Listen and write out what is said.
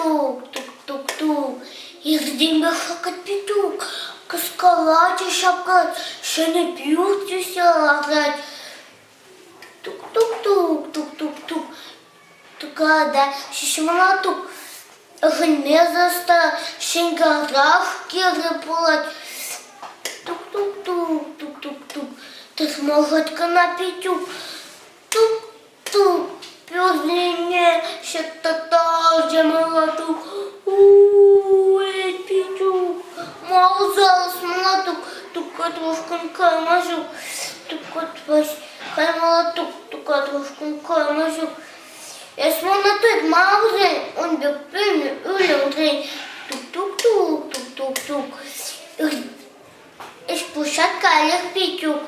тук-тук, тук-тук-тук. І здіймався петух, каскалачі шапка, ще не б'ються грать. Тук-тук-тук, тук-тук-тук. Така, да, ще молоток. Гнезда, шингоравки рыбулать. Тук-тук-тук, тук-тук-тук. Ты сможет канапетюк. Тук-тук. Пёрзине, ща-та-та, же молоток. У-у-у, петюк. Молзалась молоток. Тук-катушком камажу. Тук-катушком молоток. Тук-катушком камажу. Я смотрю, Маузен, он бегает, улетает, тук-тук-тук, тук-тук-тук. Из площадка Олег Петюк.